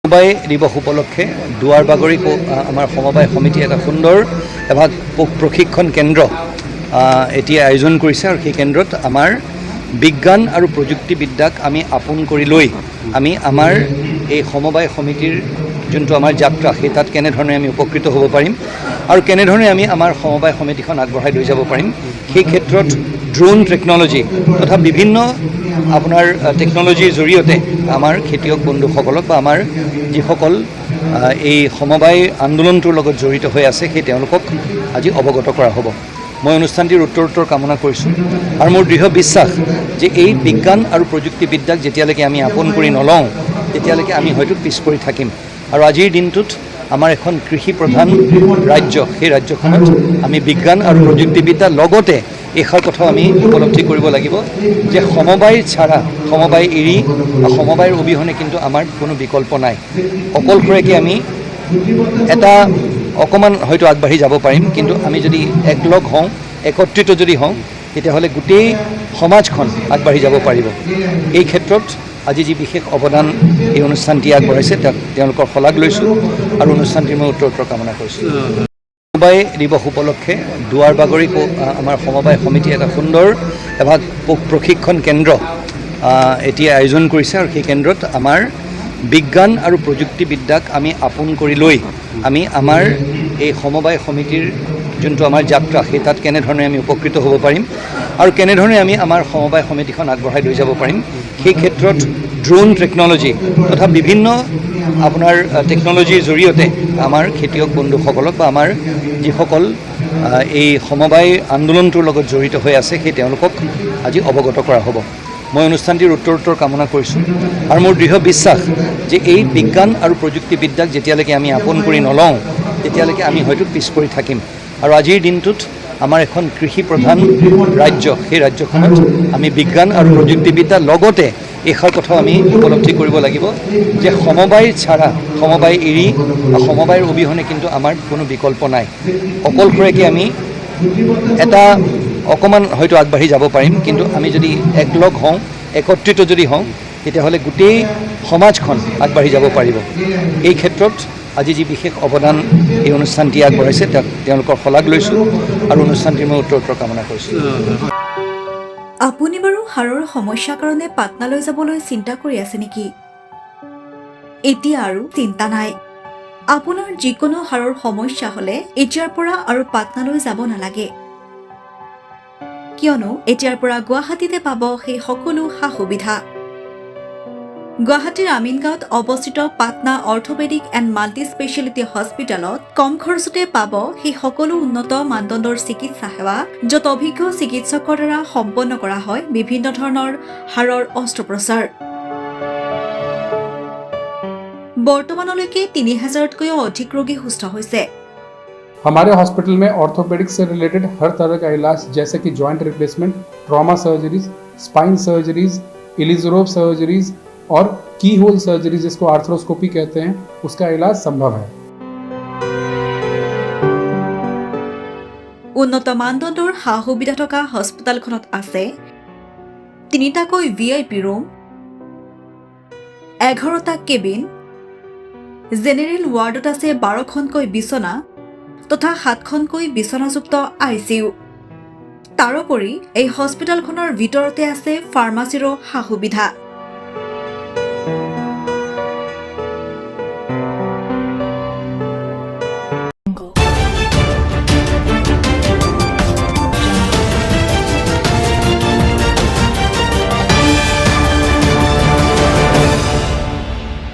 সমবায় দিৱস উপলক্ষে দুৱাৰ বাগৰি আমাৰ সমবায় সমিতি এটা সুন্দৰ এভাগ প্ৰশিক্ষণ কেন্দ্ৰ এতিয়া আয়োজন কৰিছে আৰু সেই কেন্দ্ৰত আমাৰ বিজ্ঞান আৰু প্ৰযুক্তিবিদ্যাক আমি আপোন কৰি লৈ আমি আমাৰ এই সমবায় সমিতিৰ যোনটো আমাৰ যাত্ৰা সেই তাত কেনেধৰণে আমি উপকৃত হ'ব পাৰিম আৰু কেনেধৰণে আমি আমাৰ সমবায় সমিতিখন আগবঢ়াই লৈ যাব পাৰিম সেই ক্ষেত্ৰত ড্ৰোন টেকন'লজি তথা বিভিন্ন আপোনাৰ টেকন'লজিৰ জৰিয়তে আমাৰ খেতিয়ক বন্ধুসকলক বা আমাৰ যিসকল এই সমবায় আন্দোলনটোৰ লগত জড়িত হৈ আছে সেই তেওঁলোকক আজি অৱগত কৰা হ'ব। মই অনুষ্ঠানটিৰ উত্তৰোত্তৰ কামনা কৰিছোঁ আৰু মোৰ দৃঢ় বিশ্বাস যে এই বিজ্ঞান আৰু প্ৰযুক্তিবিদ্যাক যেতিয়ালৈকে আমি আপোন কৰি নলওঁ তেতিয়ালৈকে আমি হয়তো পিছ পৰি থাকিম আৰু আজিৰ দিনটোত আমাৰ এখন কৃষি প্ৰধান ৰাজ্য সেই ৰাজ্যখনত আমি বিজ্ঞান আৰু প্ৰযুক্তিবিদ্যাৰ লগতে এইষাৰ কথাও আমি উপলব্ধি কৰিব লাগিব যে সমবায় ছাড়া সমবায় এৰি বা সমবায়ৰ অবিহনে কিন্তু আমাৰ কোনো বিকল্প নাই। অকলশৰীয়াকৈ আমি এটা অকণমান হয়তো আগবাঢ়ি যাব পাৰিম, কিন্তু আমি যদি একলগ হওঁ একত্ৰিত যদি হওঁ তেতিয়াহ'লে গোটেই সমাজখন আগবাঢ়ি যাব পাৰিব। এই ক্ষেত্ৰত আজি যি বিশেষ অৱদান এই অনুষ্ঠানটি আগবঢ়াইছে তাক তেওঁলোকৰ শলাগ লৈছোঁ আৰু অনুষ্ঠানটিৰ মই উত্তৰোত্তৰ কামনা কৰিছোঁ। সমবায় দিৱস উপলক্ষে দুৱাৰ বাগৰি আমাৰ সমবায় সমিতি এটা সুন্দৰ এভাগ প্ৰশিক্ষণ কেন্দ্ৰ এতিয়া আয়োজন কৰিছে আৰু সেই কেন্দ্ৰত আমাৰ বিজ্ঞান আৰু প্ৰযুক্তিবিদ্যাক আমি আপোন কৰি লৈ আমি আমাৰ এই সমবায় সমিতিৰ যোনটো আমাৰ যাত্ৰা সেই তাত কেনেধৰণে আমি উপকৃত হ'ব পাৰিম আৰু কেনেধৰণে আমি আমাৰ সমবায় সমিতিখন আগবঢ়াই লৈ যাব পাৰিম সেই ক্ষেত্ৰত ড্ৰোন টেকন'লজি তথা বিভিন্ন আপোনাৰ টেকন'লজিৰ জৰিয়তে আমাৰ খেতিয়ক বন্ধুসকলক বা আমাৰ যিসকল এই সমবায় আন্দোলনটোৰ লগত জড়িত হৈ আছে সেই তেওঁলোকক আজি অৱগত কৰা হ'ব। মই অনুষ্ঠানটিৰ উত্তৰোত্তৰ কামনা কৰিছোঁ আৰু মোৰ দৃঢ় বিশ্বাস যে এই বিজ্ঞান আৰু প্ৰযুক্তিবিদ্যাক যেতিয়ালৈকে আমি আপোন কৰি নলওঁ তেতিয়ালৈকে আমি হয়তো পিছ পৰি থাকিম আৰু আজিৰ দিনটোত আমাৰ এখন কৃষি প্ৰধান ৰাজ্য সেই ৰাজ্যখনত আমি বিজ্ঞান আৰু প্ৰযুক্তিবিদ্যাৰ লগতে এইষাৰ কথাও আমি উপলব্ধি কৰিব লাগিব যে সমবায় ছাড়া সমবায় এৰি বা সমবায়ৰ অবিহনে কিন্তু আমাৰ কোনো বিকল্প নাই। অকলশৰীয়াকৈ আমি এটা অকণমান হয়তো আগবাঢ়ি যাব পাৰিম, কিন্তু আমি যদি একলগ হওঁ একত্ৰিত যদি হওঁ তেতিয়াহ'লে গোটেই সমাজখন আগবাঢ়ি যাব পাৰিব। এই ক্ষেত্ৰত আজি যি বিশেষ অৱদান এই অনুষ্ঠানটি আগবঢ়াইছে তাক তেওঁলোকৰ শলাগ লৈছোঁ আৰু অনুষ্ঠানটিৰ মই উত্তৰোত্তৰ কামনা কৰিছোঁ। আপুনি বাৰু হাড়ৰ সমস্যাৰ কাৰণে পাটনালৈ যাবলৈ চিন্তা কৰি আছে নেকি? এতিয়া আৰু চিন্তা নাই। আপোনাৰ যিকোনো হাড়ৰ সমস্যা হ'লে এতিয়াৰ পৰা আৰু পাটনালৈ যাব নালাগে, কিয়নো এতিয়াৰ পৰা গুৱাহাটীতে পাব সেই সকলো সা সুবিধা। গুৱাহাটীৰ আমিনগাঁৱত অৱস্থিত Patna orthopaedic and multi speciality হস্পিটেলত কম খৰচতে পাব সেই সকলো উন্নত মানদণ্ডৰ চিকিৎসা সেৱা, য'ত অভিজ্ঞ চিকিৎসকৰ দ্বাৰা সম্পন্ন কৰা হয় বিভিন্ন ধৰণৰ হাড়ৰ অস্ত্ৰোপচাৰ। বৰ্তমানলৈকে ৩,০০০তকৈও অধিক ৰোগী সুস্থ হৈছে। हमारे हॉस्पिटल में ऑर्थोपेडिक्स से रिलेटेड हर तरह का इलाज जैसे कि joint replacement, trauma surgeries, spine surgeries, Ilizarov surgeries और की होल सर्जरी जिसको आर्थ्रोस्कोपी कहते हैं, उसका इलाज संभव है। উন্নত মানদণ্ডৰ সা সুবিধা থকা হস্পিটেলখনত আছে ৩টাকৈ VIP ৰুম, 11টা কেবিন, জেনেৰেল ৱাৰ্ডত আছে 12খনকৈ বিচনা তথা 7খনকৈ বিচনাযুক্ত ICU। তাৰোপৰি এই হস্পিটেলখনৰ ভিতৰতে আছে ফাৰ্মাচীৰো সা সুবিধা।